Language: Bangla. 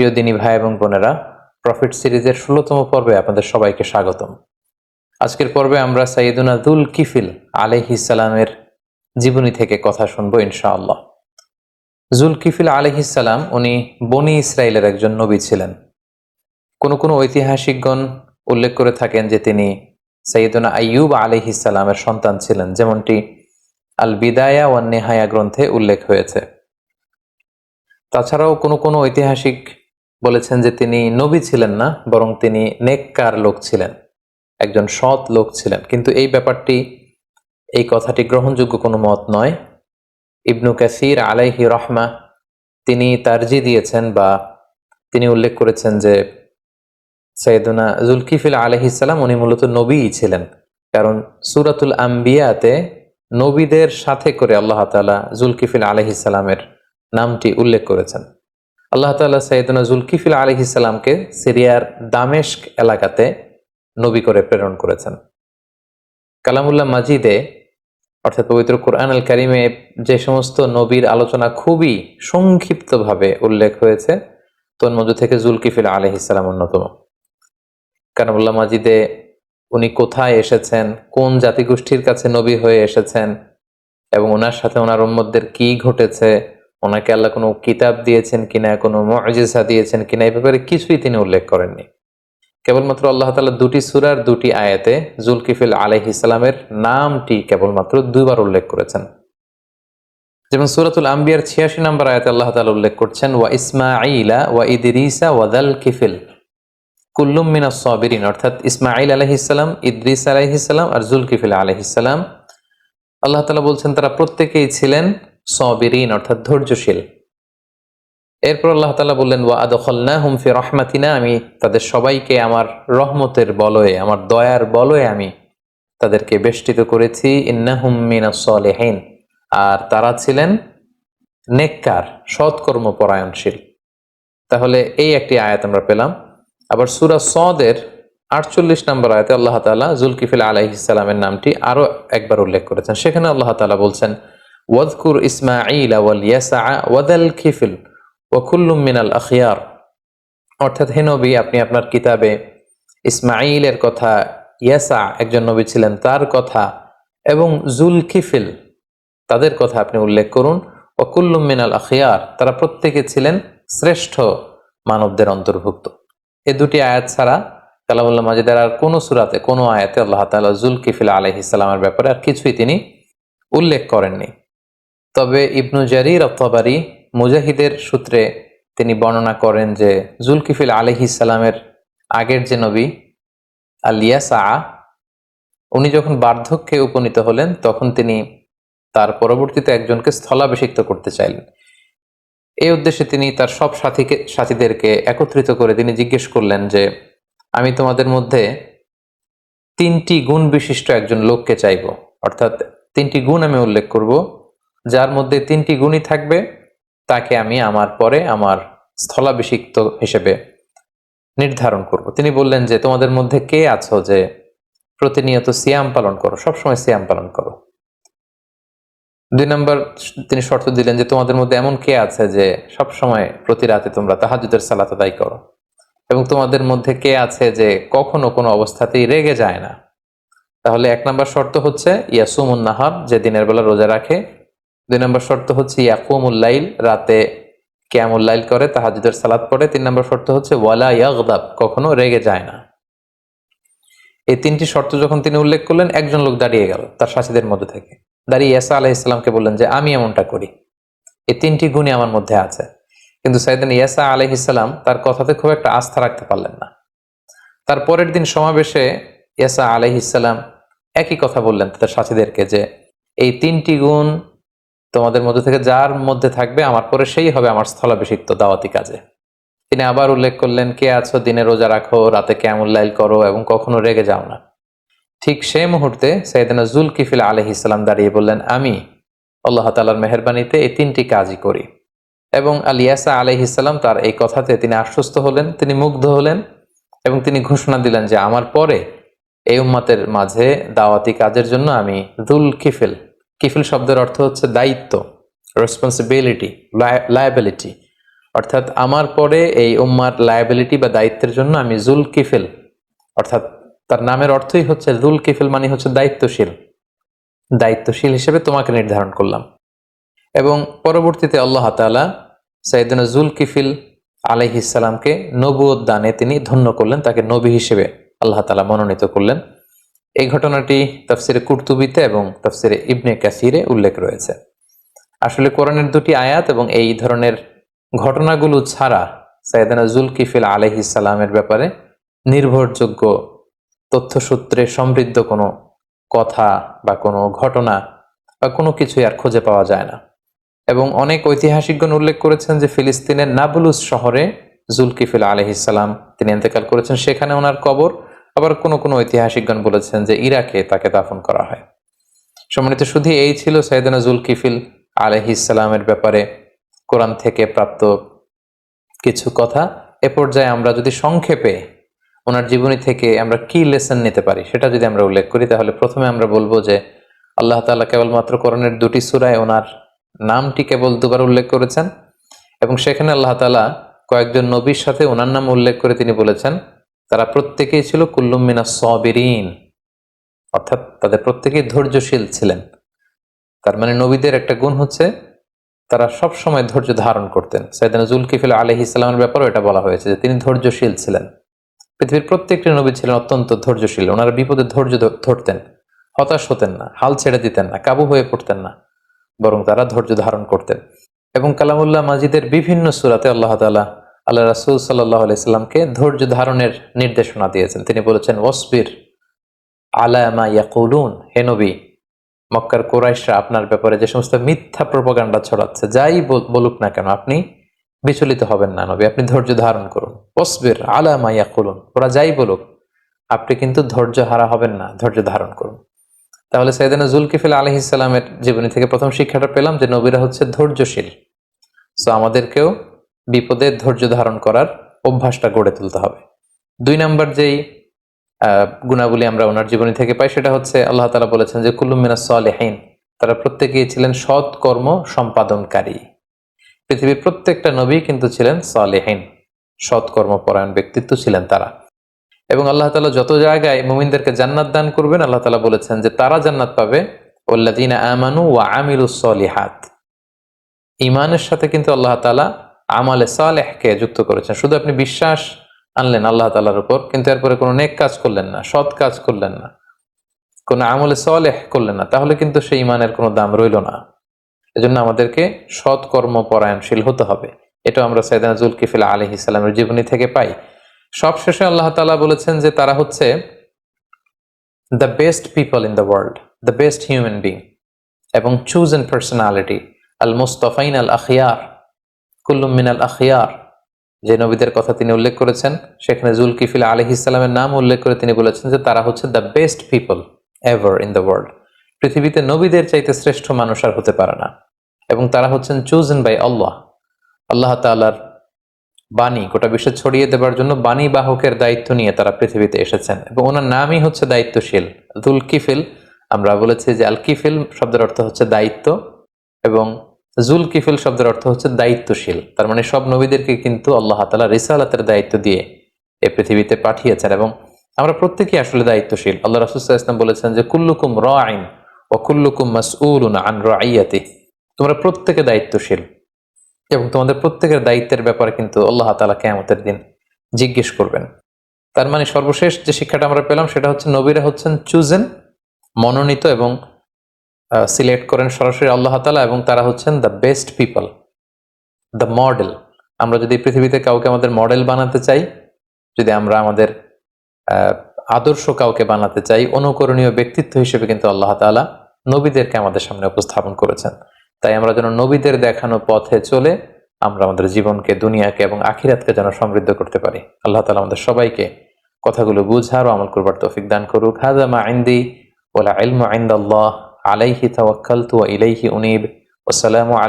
প্রিয় দিনী ভাই এবং বোনেরা, প্রফিট সিরিজের ১৬তম পর্বে আপনাদের সবাইকে স্বাগতম। আজকের পর্বে আমরা সাইয়েদুনা যুল কিফিল আলাইহিস সালামের জীবনী থেকে কথা শুনবো ইনশাআল্লাহ। যুল কিফিল আলাইহিস সালাম উনি বনি ইসরায়েলের একজন নবী ছিলেন। কোনো ঐতিহাসিকগণ উল্লেখ করে থাকেন যে তিনি সাইয়েদুনা আইয়ুব আলাইহিস সালামের সন্তান ছিলেন, যেমনটি আল বিদায়া ওয়ান নেহায়া গ্রন্থে উল্লেখ হয়েছে। তাছাড়াও কোনো ঐতিহাসিক বলেছেন যে তিনি নবী ছিলেন না, বরং তিনি নেককার লোক ছিলেন, একজন সৎ লোক ছিলেন। কিন্তু এই কথাটি গ্রহণযোগ্য কোনো মত নয়। ইবনু কাসির আলাইহি রহমা তিনি তারজি দিয়েছেন বা তিনি উল্লেখ করেছেন যে সাইয়েদুনা যুল কিফিল আলাইহিস সালাম উনি মূলত নবীই ছিলেন, কারণ সূরাতুল আম্বিয়াতে নবীদের সাথে করে আল্লাহ তাআলা যুল কিফিল আলাইহিস সালামের নামটি উল্লেখ করেছেন। আল্লাহ তাআলা সাইয়েদুনা যুল কিফিল আলাইহিস সালামকে সিরিয়ার দামেস্ক এলাকাতে নবী করে প্রেরণ করেছেন। কালামুল্লাহ মাজিদে অর্থাৎ পবিত্র কোরআন আল কারিমে যে সমস্ত নবীর আলোচনা খুবই সংক্ষিপ্তভাবে উল্লেখ হয়েছে, তোর মধ্য থেকে যুল কিফিল আলাইহিস সালাম অন্যতম। কালামুল্লাহ মাজিদে উনি কোথায় এসেছেন, কোন জাতিগোষ্ঠীর কাছে নবী হয়ে এসেছেন এবং ওনার সাথে ওনার উম্মতদের কি ঘটেছে, ওনাকে আল্লাহ কোনো কিতাব দিয়েছেন কিনা, কোনো মুজিজা দিয়েছেন কিনা, এই ব্যাপারে কিছুই তিনি উল্লেখ করেননি। কেবলমাত্র আল্লাহ তাআলা দুটি সূরার দুটি আয়াতে যুল কিফিল আলাইহিস সালামের নামটি কেবলমাত্র 2 বার উল্লেখ করেছেন। যেমন সূরাতুল আম্বিয়ার 86 নম্বর আয়াতে আল্লাহ তাআলা উল্লেখ করছেন ওয়া ইসমাঈলা ওয়া ইদরিসা ওয়া যাল কিফিল কুল্লুম মিনাস সাবিরিন, অর্থাৎ ইসমাঈল আলাইহিস সালাম, ইদ্রিস আলাইহিস সালাম আর যুল কিফিল আলাইহিস সালাম, আল্লাহ তাআলা বলছেন তারা প্রত্যেকেই ছিলেন সাবিরিন অর্থাৎ ধৈর্যশীল। এরপর আল্লাহ তাআলা বললেন ওয়া আদখালনাহুম ফি রাহমাতিনা, আমি তাদের সবাইকে আমার রহমতের বলয়ে, আমার দয়ার বলয়ে আমি তাদেরকে বেষ্টিত করেছি। ইন্নাহুম মিনাস সালিহিন, আর তারা ছিলেন নেককার, সৎকর্ম পরায়ণশীল। তাহলে এই একটি আয়াত আমরা পেলাম। আবার সূরা সদের 48 নম্বর আয়াতে আল্লাহ তাআলা যুল কিফিল আলাইহিস সালামের নামটি আরো একবার উল্লেখ করেছেন। সেখানে আল্লাহ তাআলা বলছেন ওয়াযকুর ইসমাঈলা ওয়াল ইয়াসা ওয়া যাল কিফিল ওয়া কুল্লুম মিনাল আখিয়ার, অর্থাৎ হে নবী আপনি আপনার কিতাবে ইসমাঈলের কথা, ইয়াসা একজন নবী ছিলেন তার কথা, এবং যুল কিফিল তাদের কথা আপনি উল্লেখ করুন। ওয়া কুল্লুম মিনাল আখিয়ার, তারা প্রত্যেকে ছিলেন শ্রেষ্ঠ মানবদের অন্তর্ভুক্ত। এই দুটি আয়াত ছাড়া কালামুল্লাহ মাজিদের আর কোনো সূরাতে কোনো আয়াতে আল্লাহ তাআলা যুল কিফিল আলাইহিস সালামের ব্যাপারে আর কিছুই তিনি উল্লেখ করেননি। তবে ইবনু জারির আত-তাবারি মুজাহিদের সূত্রে তিনি বর্ণনা করেন যে যুল কিফিল আলাইহিস সালামের আগের যে নবী আল ইয়াসা, উনি যখন বার্ধক্যে উপনীত হলেন তখন তিনি তার পরবর্তীতে একজনকে স্থলাভিষিক্ত করতে চাইলেন। এই উদ্দেশ্যে তিনি তার সব সাথীদেরকে একত্রিত করে তিনি জিজ্ঞেস করলেন যে আমি তোমাদের মধ্যে 3টি গুণ বিশিষ্ট একজন লোককে চাইব, অর্থাৎ 3টি গুণ আমি উল্লেখ করব, যার মধ্যে 3টি গুণই থাকবে তাকে আমি আমার পরে আমার স্থলাভিষিক্ত হিসেবে নির্ধারণ করব। তিনি বললেন যে তোমাদের মধ্যে কে আছো যে প্রতিনিয়ত সিয়াম পালন করো, সবসময় সিয়াম পালন করো। 2 নম্বর তিনি শর্ত দিলেন যে তোমাদের মধ্যে এমন কে আছে যে সবসময় প্রতি রাতে তোমরা তাহাজ্জুদের সালাত আদায় করো, এবং তোমাদের মধ্যে কে আছে যে কখনো কোনো অবস্থাতেই রেগে যায় না। তাহলে 1 নম্বর শর্ত হচ্ছে ইয়াসুমুন নাহার, যে দিনের বেলা রোজা রাখে। 2 নম্বর শর্ত হচ্ছে ইয়াকুমুল লাইল, রাতে কিয়ামুল লাইল করে, তাহাজ্জুদের সালাত পড়ে। 3 নম্বর শর্ত হচ্ছে ওয়ালা ইয়াগদাব, কখনো রেগে যায় না। এই 3টি শর্ত যখন তিনি উল্লেখ করলেন, একজন লোক দাঁড়িয়ে গেল তার সাথীদের মধ্যে থেকে, দাঁড়িয়ে ইয়াসা আলাইহিস সালামকে বললেন যে আমি এমনটা করি, এই 3টি গুণই আমার মধ্যে আছে। কিন্তু সাইয়েদনা ইয়াসা আলাইহিস সালাম তার কথাতে খুব একটা আস্থা রাখতে পারলেন না। তার পরের দিন সমাবেশে ইয়াসা আলাইহিস সালাম একই কথা বললেন তাদের সাথীদেরকে যে এই 3টি গুণ তোমাদের মধ্যে থেকে যার মধ্যে থাকবে আমার পরে সেই হবে আমার স্থলাভিষিক্ত দাওয়াতি কাজে। তিনি আবার উল্লেখ করলেন কে আছো দিনে রোজা রাখো, রাতে কিয়ামুল লাইল করো এবং কখনো রেগে যাও না। ঠিক সেই মুহূর্তে সাইয়েদনা যুল কিফিল আলাইহিস সালাম দাঁড়িয়ে বললেন আমি আল্লাহ তাআলার মেহেরবানিতে এই 3টি কাজই করি। এবং আল ইয়াসা আলাইহিস সালাম তার এই কথাতে তিনি আশ্বস্ত হলেন, তিনি মুগ্ধ হলেন এবং তিনি ঘোষণা দিলেন যে আমার পরে এই উম্মতের মাঝে দাওয়াতি কাজের জন্য আমি যুল কিফিল, কিফিল শব্দের অর্থ হচ্ছে দায়িত্ব, রেসপন্সিবিলিটি, লায়াবিলিটি, অর্থাৎ আমার পরে এই উম্মার লায়াবিলিটি বা দায়িত্বের জন্য আমি জুল কিফিল, অর্থাৎ তার নামের অর্থই হচ্ছে জুল কিফিল, মানে হচ্ছে দায়িত্বশীল, দায়িত্বশীল হিসেবে তোমাকে নির্ধারণ করলাম। এবং পরবর্তীতে আল্লাহ তাআলা সাইয়েদনা জুল কিফিল আলাইহিস সালামকে নবুয়ত দানে তিনি ধন্য করলেন, তাকে নবী হিসেবে আল্লাহ তাআলা মনোনীত করলেন। এই ঘটনাটি তাফসিরে কুরতুবিতে এবং তাফসিরে ইবনে কাসিরে উল্লেখ রয়েছে। আসলে কোরআনের দুটি আয়াত এবং এই ধরনের ঘটনাগুলো ছাড়া সাইয়েদনা জুল কিফিল আলাইহিস সালামের ব্যাপারে নির্ভরযোগ্য তথ্যসূত্রে সমৃদ্ধ কোনো কথা বা কোনো ঘটনা বা কোনো কিছুই আর খুঁজে পাওয়া যায় না। এবং অনেক ঐতিহাসিকগণ উল্লেখ করেছেন যে ফিলিস্তিনের নাবলুস শহরে জুলকিফিল আলাইহিস সালাম তিনি ইন্তেকাল করেছেন, সেখানে ওনার কবর। আবার কোনো কোনো ঐতিহাসিকগণ বলেছেন যে ইরাকে তাকে দাফন করা হয়। সম্মানিত শুধু এই ছিল সাইয়েদনা জুলকিফিল আলাইহিস সালামের ব্যাপারে কোরআন থেকে প্রাপ্ত কিছু কথা। এ পর্যায়ে আমরা যদি সংক্ষেপে ওনার জীবনী থেকে আমরা কি লেসন নিতে পারি সেটা যদি আমরা উল্লেখ করি, তাহলে প্রথমে আমরা বলবো যে আল্লাহ তাআলা কেবলমাত্র কোরআনের দুটি সূরায় ওনার নামটি কেবল দুবার উল্লেখ করেছেন, এবং সেখানে আল্লাহ তাআলা কয়েকজন নবীর সাথে ওনার নাম উল্লেখ করে তিনি বলেছেন তারা প্রত্যেকেই ছিল কুল্লুম মিনাস সাবিরিন, অর্থাৎ তাদের প্রত্যেকেই ধৈর্যশীল ছিলেন। তার মানে নবীদের একটা গুণ হচ্ছে তারা সব সময় ধৈর্য ধারণ করতেন। সাইয়েদনা জুলকিফিল আলাইহিস সালামের ব্যাপারেও এটা বলা হয়েছে যে তিনি ধৈর্যশীল ছিলেন। পৃথিবীর প্রত্যেকটি নবী ছিলেন অত্যন্ত ধৈর্যশীল। ওনারা বিপদে ধৈর্য ধরতেন, হতাশ হতেন না, হাল ছেড়ে দিতেন না, কাবু হয়ে পড়তেন না, বরং তারা ধৈর্য ধারণ করতেন। এবং কালামুল্লাহ মাজিদের বিভিন্ন সূরাতে আল্লাহ তাআলা আল্লাহ রাসূল সাল্লাল্লাহু আলাইহি সাল্লামকে ধৈর্য ধারণের নির্দেশনা দিয়েছেন। তিনি বলেছেন ওয়াসবির আলা মা ইয়াকুলুন, হে নবী, মক্কার কুরাইশরা আপনার ব্যাপারে যে সমস্ত মিথ্যা প্রোপাগান্ডা ছড়াচ্ছে, যাই বলুক না কেন আপনি বিচলিত হবেন না নবী, আপনি ধৈর্য ধারণ করুন। ওয়াসবির আলা মা ইয়াকুলুন, ওরা যাই বলুক আপনি কিন্তু ধৈর্য হারা হবেন না, ধৈর্য ধারণ করুন। তাহলে সাইয়েদনা জুলকিফিল আলাইহিস সালামের জীবনী থেকে প্রথম শিক্ষাটা পেলাম যে নবীরা হচ্ছে ধৈর্যশীল। সো আমাদেরকেও বিপদে ধৈর্য ধারণ করার অভ্যাসটা গড়ে তুলতে হবে। 2 নাম্বার যেই গুণাবলী আমরা ওনার জীবনী থেকে পাই সেটা হচ্ছে আল্লাহ তাআলা বলেছেন যে কুল্লুম মিনাস সালিহিন, তারা প্রত্যেকেই ছিলেন সৎ কর্ম সম্পাদনকারী। পৃথিবীর প্রত্যেকটা নবী কিন্তু ছিলেন সালেহিন, সৎ কর্মপরায়ণ ব্যক্তিত্ব ছিলেন তারা। এবং আল্লাহ তাআলা যত জায়গায় মুমিনদেরকে জান্নাত দান করবেন আল্লাহ তাআলা বলেছেন যে তারা জান্নাত পাবে ওয়াল্লাযীনা আমানু ওয়া আমিলুস সলিহাত। ঈমানের সাথে কিন্তু আল্লাহ তাআলা আমালে সালেহকে যুক্ত করেছেন। শুধু আপনি বিশ্বাস আনলেন আল্লাহ তাআলার উপর, কিন্তু এরপরে কোনো নেক কাজ করলেন না, সৎ কাজ করলেন না, কোনো আমলে সালেহ করলেন না, তাহলে কিন্তু সেই ঈমানের কোনো দাম রইল না। এজন্য আমাদেরকে সৎ কর্মপরায়ণশীল হতে হবে। এটা আমরা সাইয়েদনা জুলকিফিল আলাইহিস সালামের জীবনী থেকে পাই। সবশেষে আল্লাহ তাআলা বলেছেন যে তারা হচ্ছে the best people in the world, the best human being এবং চুজেন পার্সোনালিটি, আল মুস্তাফাইন আল আখিয়ার, কুল্লুম মিনাল আখিয়ার। যে নবীদের কথা তিনি উল্লেখ করেছেন সেখানে জুলকিফিল আলাইহিস সালামের নাম উল্লেখ করে তিনি বলেছেন যে তারা হচ্ছে the best people ever in the world. পৃথিবীতে নবীদের চাইতে শ্রেষ্ঠ মানুষ আর হতে পারে না। এবং তারা হচ্ছেন চুজেন বাই আল্লাহ, আল্লাহ তাআলার বাণী গোটা বিশ্বে ছড়িয়ে দেবার জন্য বাণী বাহকের দায়িত্ব নিয়ে তারা পৃথিবীতে এসেছেন। এবং ওনার নামই হচ্ছে দায়িত্বশীল। জুলকিফিল, আমরা বলেছি যে আল কিফিল শব্দের অর্থ হচ্ছে দায়িত্ব, এবং জুলকিফিল শব্দের অর্থ হচ্ছে দায়িত্বশীল। তার মানে সব নবীদেরকে কিন্তু আল্লাহ তাআলা রিসালাতের দায়িত্ব দিয়ে এই পৃথিবীতে পাঠিয়েছেন, এবং আমরা প্রত্যেকেই আসলে দায়িত্বশীল। আল্লাহ রাসূল সাল্লাল্লাহু আলাইহি ওয়াসাল্লাম বলেছেন যে কুল্লুকুম রাঈন ওয়া কুল্লুকুম মাসউলুন আন রাইয়াতিহি, তোমরা প্রত্যেকে দায়িত্বশীল এবং তোমাদের প্রত্যেকের দায়িত্বের ব্যাপারে কিন্তু আল্লাহ তাআলা কিয়ামতের দিন জিজ্ঞেস করবেন। তার মানে সর্বশেষ যে শিক্ষাটা আমরা পেলাম সেটা হচ্ছে নবীরা হচ্ছেন চুজেন, মনোনীত এবং সিলেক্ট করেন সরাসরি আল্লাহ তাআলা, এবং তারা হচ্ছেন the best people, the model. আমরা যদি পৃথিবীতে কাউকে আমাদের মডেল বানাতে চাই, যদি আমরা আমাদের আদর্শ কাউকে বানাতে চাই, অনুকরণীয় ব্যক্তিত্ব হিসেবে কিন্তু আল্লাহ তাআলা নবীদেরকে আমাদের সামনে উপস্থাপন করেছেন। তাই আমরা যেন নবীদের দেখানো পথে চলে আমরা আমাদের জীবনকে, দুনিয়াকে এবং আখিরাতকে যেন সমৃদ্ধ করতে পারি। আল্লাহ তাআলা আমাদের সবাইকে কথাগুলো বুঝার ও আমল করবার তৌফিক দান করুক। হাযা মা ইনদি ওয়াল ইলমু ইনদাল্লাহ, আলাইহি তাওয়াক্কালতু ওয়া ইলাইহি উনীব। ওয়াসসালামু